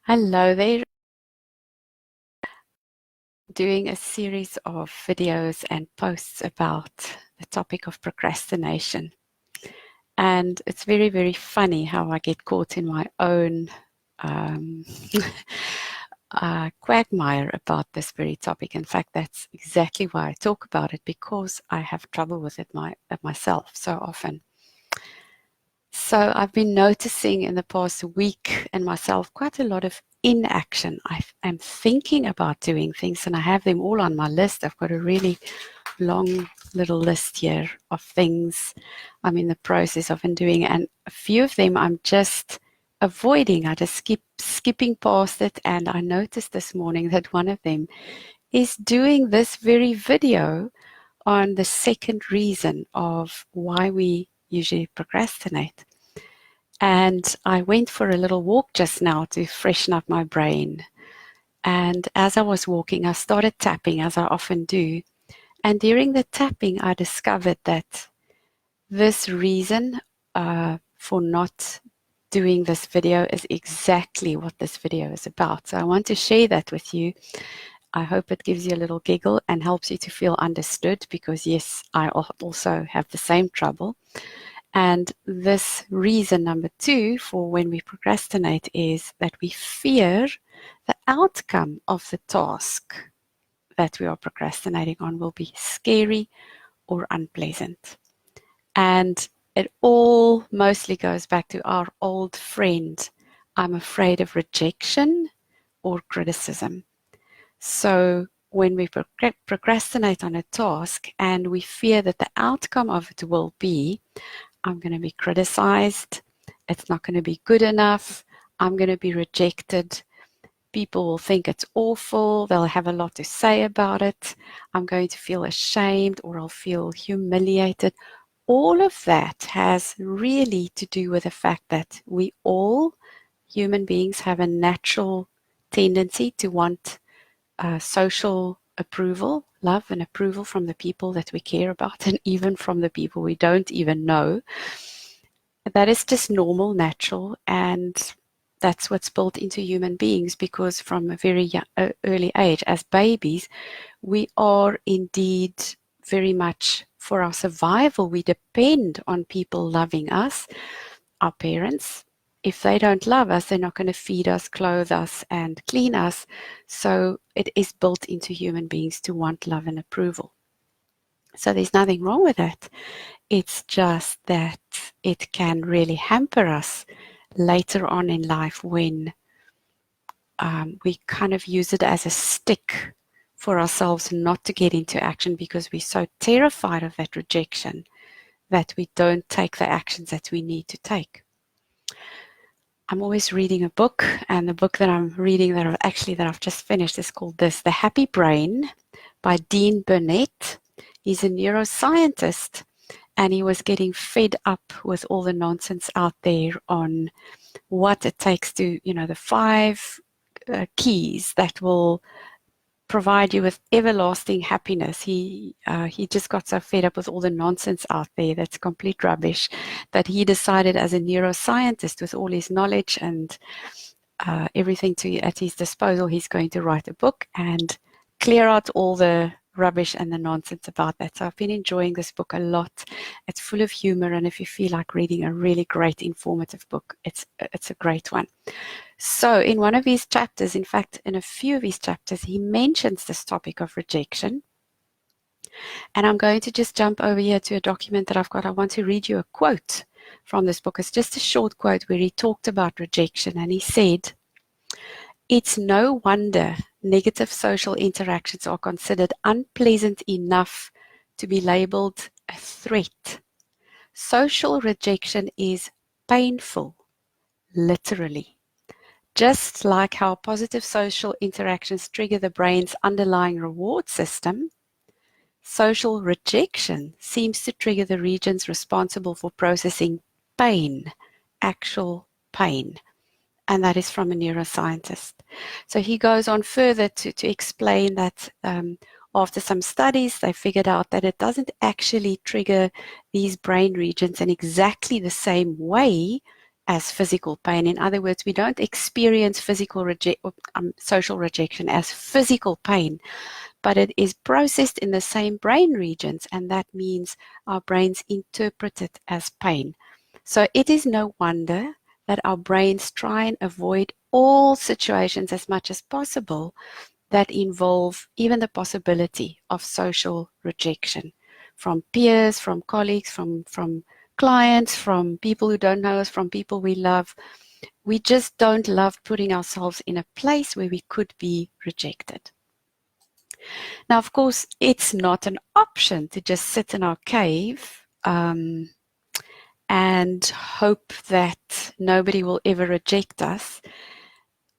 Hello there. Doing a series of videos and posts about the topic of procrastination. And it's very, very funny how I get caught in my own um, quagmire about this very topic. In fact, that's exactly why I talk about it, because I have trouble with it myself so often. So I've been noticing in the past week and myself quite a lot of inaction. I'm thinking about doing things and I have them all on my list. I've got a really long little list here of things I'm in the process of doing, and a few of them I'm just avoiding. I just skipping past it, and I noticed this morning that one of them is doing this very video on the second reason of why we usually procrastinate. And I went for a little walk just now to freshen up my brain. And as I was walking, I started tapping, as I often do. And during the tapping, I discovered that this reason for not doing this video is exactly what this video is about. So I want to share that with you. I hope it gives you a little giggle and helps you to feel understood, because yes, I also have the same trouble. And this reason number 2 for when we procrastinate is that we fear the outcome of the task that we are procrastinating on will be scary or unpleasant. And it all mostly goes back to our old friend, I'm afraid of rejection or criticism. So when we procrastinate on a task and we fear that the outcome of it will be, I'm going to be criticized, it's not going to be good enough, I'm going to be rejected, people will think it's awful, they'll have a lot to say about it, I'm going to feel ashamed or I'll feel humiliated. All of that has really to do with the fact that we all, human beings, have a natural tendency to want social approval, love and approval from the people that we care about, and even from the people we don't even know. That is just normal, natural, and that's what's built into human beings, because from a very early age, as babies, we are indeed very much, for our survival, we depend on people loving us, our parents. If they don't love us, they're not going to feed us, clothe us, and clean us. So it is built into human beings to want love and approval. So there's nothing wrong with that. It's just that it can really hamper us later on in life when we kind of use it as a stick for ourselves not to get into action, because we're so terrified of that rejection that we don't take the actions that we need to take. I'm always reading a book, and the book that I'm reading that I've just finished is called The Happy Brain by Dean Burnett. He's a neuroscientist, and he was getting fed up with all the nonsense out there on what it takes to, the 5 keys that will provide you with everlasting happiness. He just got so fed up with all the nonsense out there that's complete rubbish, that he decided, as a neuroscientist with all his knowledge and everything at his disposal, he's going to write a book and clear out all the rubbish and the nonsense about that. So I've been enjoying this book a lot. It's full of humor, and if you feel like reading a really great informative book, it's a great one. So in one of his chapters, in fact, in a few of his chapters, he mentions this topic of rejection. And I'm going to just jump over here to a document that I've got. I want to read you a quote from this book. It's just a short quote where he talked about rejection, and he said, "It's no wonder negative social interactions are considered unpleasant enough to be labeled a threat. Social rejection is painful, literally. Just like how positive social interactions trigger the brain's underlying reward system, social rejection seems to trigger the regions responsible for processing pain, actual pain." And that is from a neuroscientist. So he goes on further to explain that after some studies, they figured out that it doesn't actually trigger these brain regions in exactly the same way as physical pain. In other words, we don't experience social rejection as physical pain, but it is processed in the same brain regions, and that means our brains interpret it as pain. So it is no wonder that our brains try and avoid all situations as much as possible that involve even the possibility of social rejection from peers, from colleagues, from clients, from people who don't know us, from people we love. We just don't love putting ourselves in a place where we could be rejected. Now, of course, it's not an option to just sit in our cave and hope that nobody will ever reject us.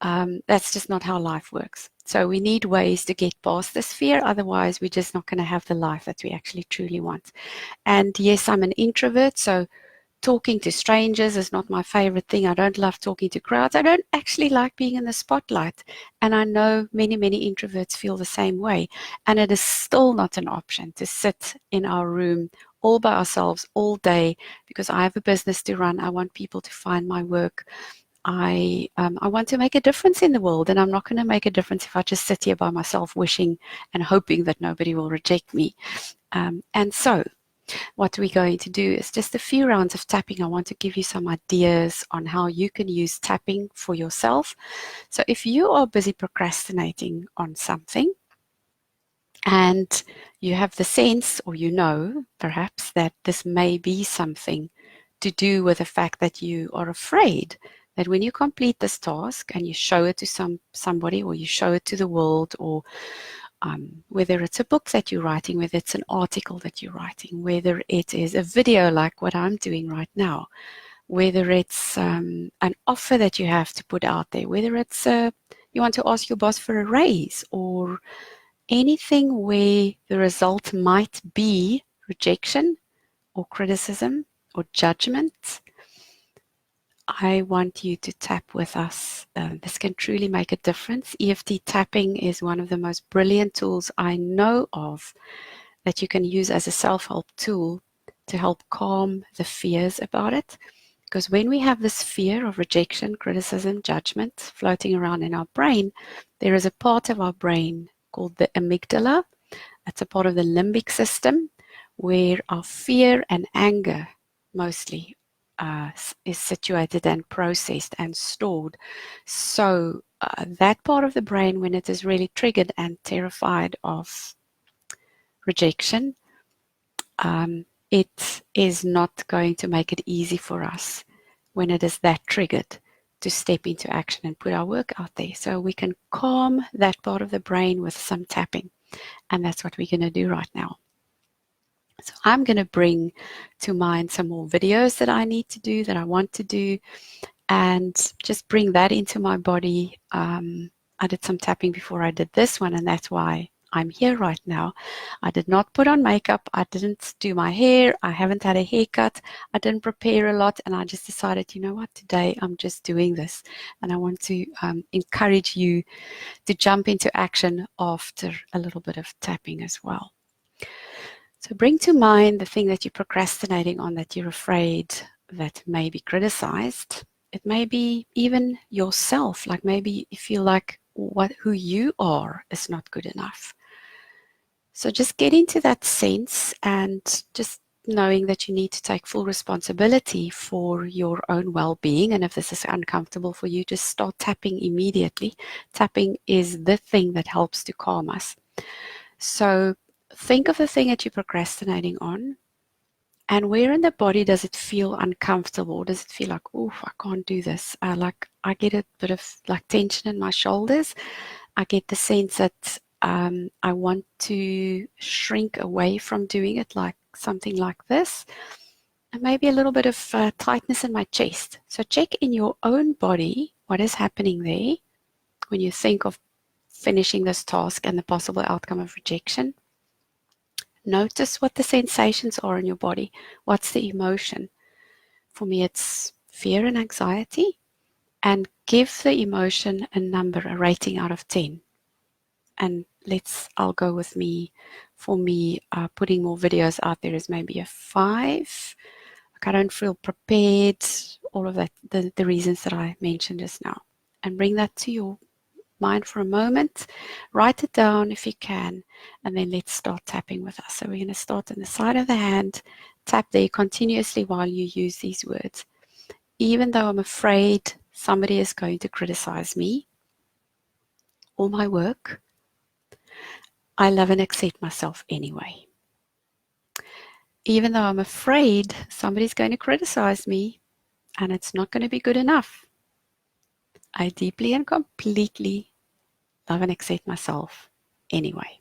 That's just not how life works. So we need ways to get past this fear. Otherwise, we're just not going to have the life that we actually truly want. And yes, I'm an introvert, so talking to strangers is not my favorite thing. I don't love talking to crowds. I don't actually like being in the spotlight. And I know many, many introverts feel the same way. And it is still not an option to sit in our room all by ourselves all day because I have a business to run. I want people to find my work. I want to make a difference in the world, and I'm not going to make a difference if I just sit here by myself wishing and hoping that nobody will reject me. And so what we're going to do is just a few rounds of tapping. I want to give you some ideas on how you can use tapping for yourself. So if you are busy procrastinating on something and you have the sense, or you know perhaps, that this may be something to do with the fact that you are afraid that when you complete this task and you show it to somebody, or you show it to the world, or whether it's a book that you're writing, whether it's an article that you're writing, whether it is a video like what I'm doing right now, whether it's an offer that you have to put out there, whether it's you want to ask your boss for a raise, or anything where the result might be rejection or criticism or judgment, I want you to tap with us. This can truly make a difference. EFT tapping is one of the most brilliant tools I know of that you can use as a self-help tool to help calm the fears about it. Because when we have this fear of rejection, criticism, judgment floating around in our brain, there is a part of our brain called the amygdala. That's a part of the limbic system where our fear and anger mostly is situated and processed and stored. So that part of the brain, when it is really triggered and terrified of rejection, it is not going to make it easy for us when it is that triggered to step into action and put our work out there. So we can calm that part of the brain with some tapping. And that's what we're going to do right now. So I'm going to bring to mind some more videos that I need to do, that I want to do, and just bring that into my body. I did some tapping before I did this one, and that's why I'm here right now. I did not put on makeup. I didn't do my hair. I haven't had a haircut. I didn't prepare a lot, and I just decided, you know what, today I'm just doing this. And I want to encourage you to jump into action after a little bit of tapping as well. So bring to mind the thing that you're procrastinating on, that you're afraid that may be criticized. It may be even yourself, like maybe you feel like who you are is not good enough. So just get into that sense and just knowing that you need to take full responsibility for your own well-being. And if this is uncomfortable for you, just start tapping immediately. Tapping is the thing that helps to calm us. So think of the thing that you're procrastinating on, and where in the body does it feel uncomfortable? Does it feel like, oh, I can't do this? I get a bit of like tension in my shoulders. I get the sense that I want to shrink away from doing it, like something like this. And maybe a little bit of tightness in my chest. So check in your own body what is happening there when you think of finishing this task and the possible outcome of rejection. Notice what the sensations are in your body. What's the emotion? For me, it's fear and anxiety. And give the emotion a number, a rating out of 10. And I'll go with me. For me, putting more videos out there is maybe a 5. Like I don't feel prepared all of that, the reasons that I mentioned just now, and bring that to your mind for a moment. Write it down if you can, and then let's start tapping with us. So we're going to start on the side of the hand, tap there continuously while you use these words. Even though I'm afraid somebody is going to criticize me or my work, I love and accept myself anyway. Even though I'm afraid somebody's going to criticize me and it's not going to be good enough, I deeply and completely love and accept myself anyway.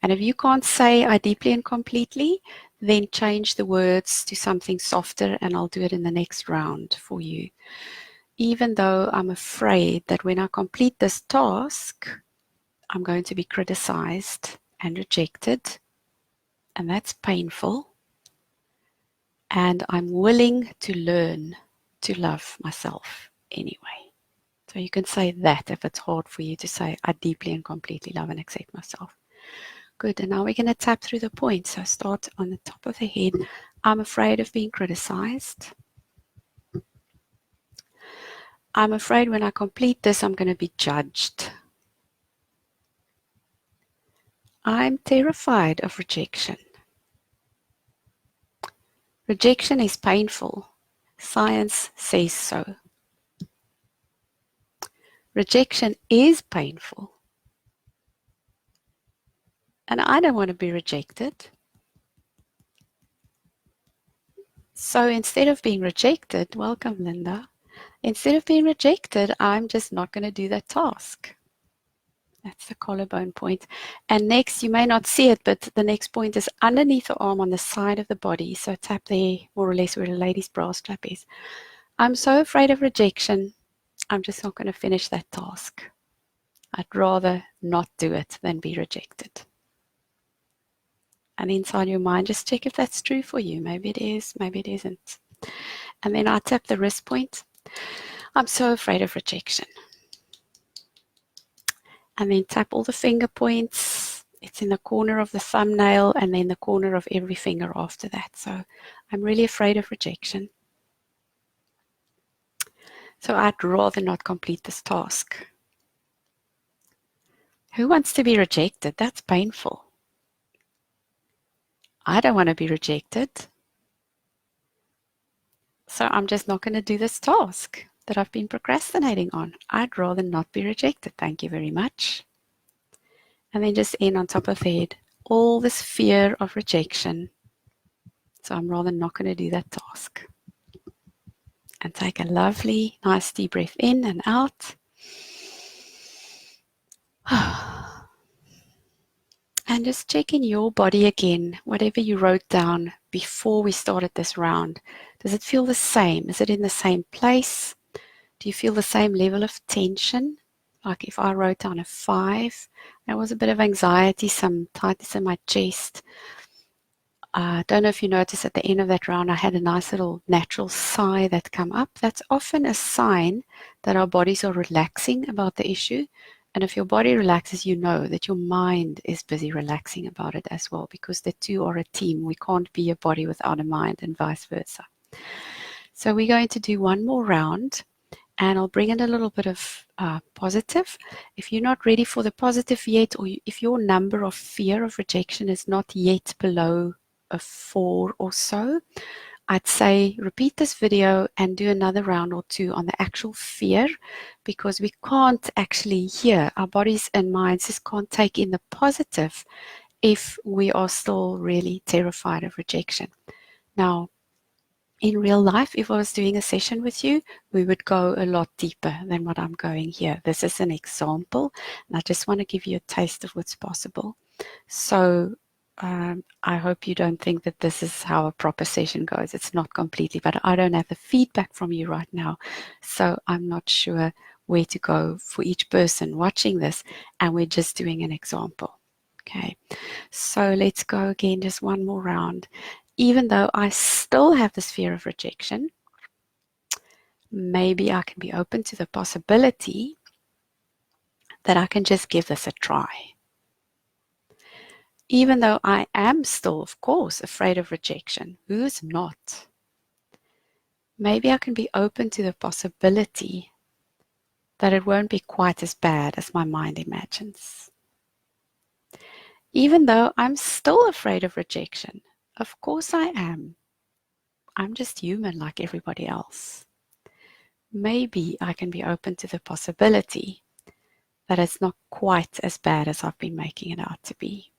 And if you can't say I deeply and completely, then change the words to something softer, and I'll do it in the next round for you. Even though I'm afraid that when I complete this task, I'm going to be criticized and rejected, and that's painful. And I'm willing to learn to love myself anyway. So you can say that if it's hard for you to say, I deeply and completely love and accept myself. Good. And now we're going to tap through the points. So start on the top of the head. I'm afraid of being criticized. I'm afraid when I complete this, I'm going to be judged. I'm terrified of rejection. Rejection is painful. Science says so. Rejection is painful. And I don't want to be rejected. So instead of being rejected, welcome Linda, instead of being rejected, I'm just not going to do that task. That's the collarbone point. And next, you may not see it, but the next point is underneath the arm on the side of the body. So tap there, more or less where the lady's bra strap is. I'm so afraid of rejection, I'm just not going to finish that task. I'd rather not do it than be rejected. And inside your mind, just check if that's true for you. Maybe it is, maybe it isn't. And then I tap the wrist point. I'm so afraid of rejection. And then tap all the finger points. It's in the corner of the thumbnail and then the corner of every finger after that. So I'm really afraid of rejection. So I'd rather not complete this task. Who wants to be rejected? That's painful. I don't want to be rejected. So I'm just not going to do this task that I've been procrastinating on. I'd rather not be rejected. Thank you very much. And then just end on top of the head. All this fear of rejection. So I'm rather not going to do that task. And take a lovely, nice deep breath in and out. And just check in your body again, whatever you wrote down before we started this round. Does it feel the same? Is it in the same place? Do you feel the same level of tension? Like if I wrote down a 5, there was a bit of anxiety, some tightness in my chest. I don't know if you noticed at the end of that round, I had a nice little natural sigh that come up. That's often a sign that our bodies are relaxing about the issue. And if your body relaxes, you know that your mind is busy relaxing about it as well, because the two are a team. We can't be a body without a mind and vice versa. So we're going to do one more round, and I'll bring in a little bit of positive. If you're not ready for the positive yet, or if your number of fear of rejection is not yet below a 4 or so, I'd say repeat this video and do another round or two on the actual fear, because we can't actually hear, our bodies and minds just can't take in the positive if we are still really terrified of rejection. Now, in real life, if I was doing a session with you, we would go a lot deeper than what I'm going here. This is an example, and I just want to give you a taste of what's possible. So I hope you don't think that this is how a proper session goes. It's not completely, but I don't have the feedback from you right now, so I'm not sure where to go for each person watching this, and we're just doing an example. Okay, so let's go again, just one more round. Even though I still have this fear of rejection, maybe I can be open to the possibility that I can just give this a try. Even though I am still, of course, afraid of rejection. Who's not? maybe I can be open to the possibility that it won't be quite as bad as my mind imagines. Even though I'm still afraid of rejection. Of course I am. I'm just human like everybody else. Maybe I can be open to the possibility that it's not quite as bad as I've been making it out to be.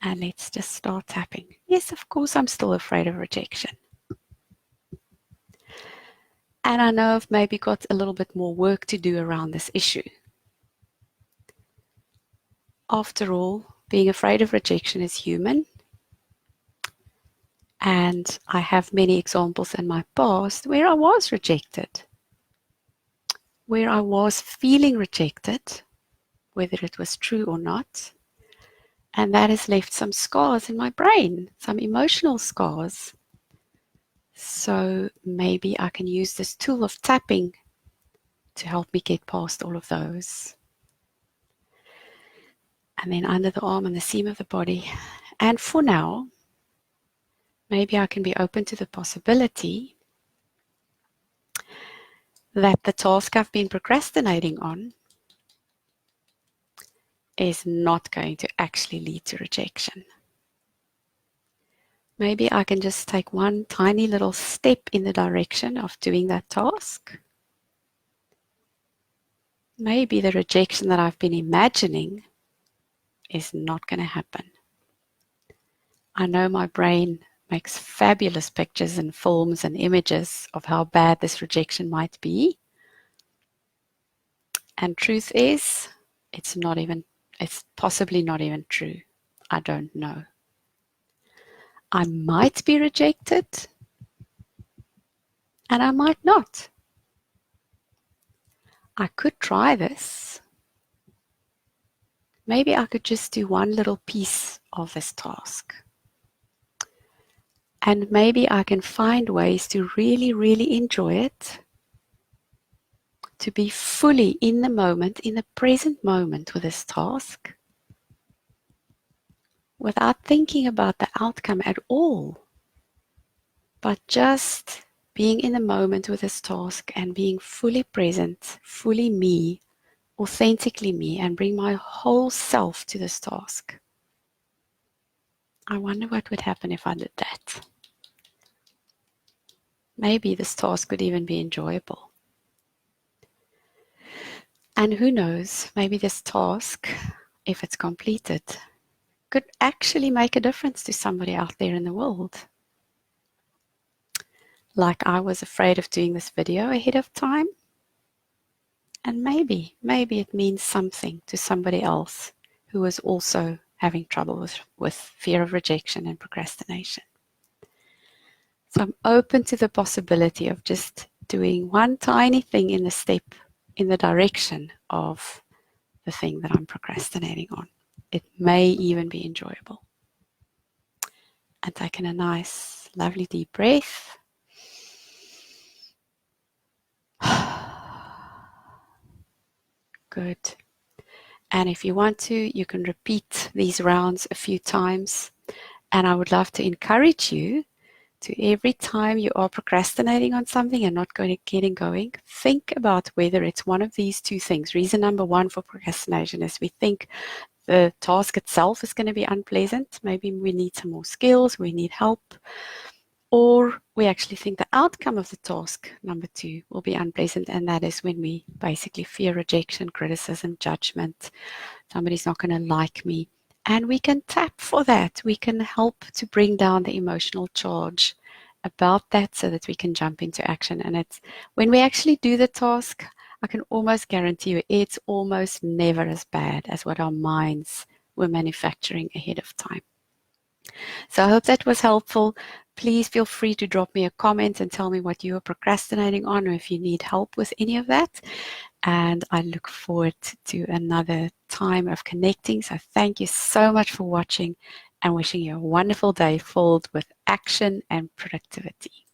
And let's just start tapping. Yes, of course I'm still afraid of rejection. And I know I've maybe got a little bit more work to do around this issue. After all, being afraid of rejection is human. And I have many examples in my past where I was rejected, where I was feeling rejected, whether it was true or not. And that has left some scars in my brain, some emotional scars. So maybe I can use this tool of tapping to help me get past all of those. And then under the arm and the seam of the body. And for now, maybe I can be open to the possibility that the task I've been procrastinating on is not going to actually lead to rejection. Maybe I can just take one tiny little step in the direction of doing that task. Maybe the rejection that I've been imagining is not going to happen. I know my brain makes fabulous pictures and films and images of how bad this rejection might be. And truth is, it's possibly not even true. I don't know. I might be rejected, and I might not. I could try this. Maybe I could just do one little piece of this task. And maybe I can find ways to really, really enjoy it, to be fully in the moment, in the present moment with this task, without thinking about the outcome at all, but just being in the moment with this task and being fully present, fully me, authentically me, and bring my whole self to this task. I wonder what would happen if I did that. Maybe this task could even be enjoyable. And who knows, maybe this task, if it's completed, could actually make a difference to somebody out there in the world. Like I was afraid of doing this video ahead of time. And maybe it means something to somebody else who is also having trouble with fear of rejection and procrastination. So I'm open to the possibility of just doing one tiny thing in the step in the direction of the thing that I'm procrastinating on. It may even be enjoyable. And taking a nice, lovely deep breath. Good. And if you want to, you can repeat these rounds a few times. And I would love to encourage you to every time you are procrastinating on something and not getting going, think about whether it's one of these two things. Reason number one for procrastination is we think the task itself is going to be unpleasant. Maybe we need some more skills, we need help. Or we actually think the outcome of the task, number two, will be unpleasant. And that is when we basically fear rejection, criticism, judgment. Somebody's not going to like me. And we can tap for that. We can help to bring down the emotional charge about that so that we can jump into action. And it's when we actually do the task, I can almost guarantee you it's almost never as bad as what our minds were manufacturing ahead of time. So I hope that was helpful. Please feel free to drop me a comment and tell me what you are procrastinating on or if you need help with any of that. And I look forward to another time of connecting. So thank you so much for watching and wishing you a wonderful day filled with action and productivity.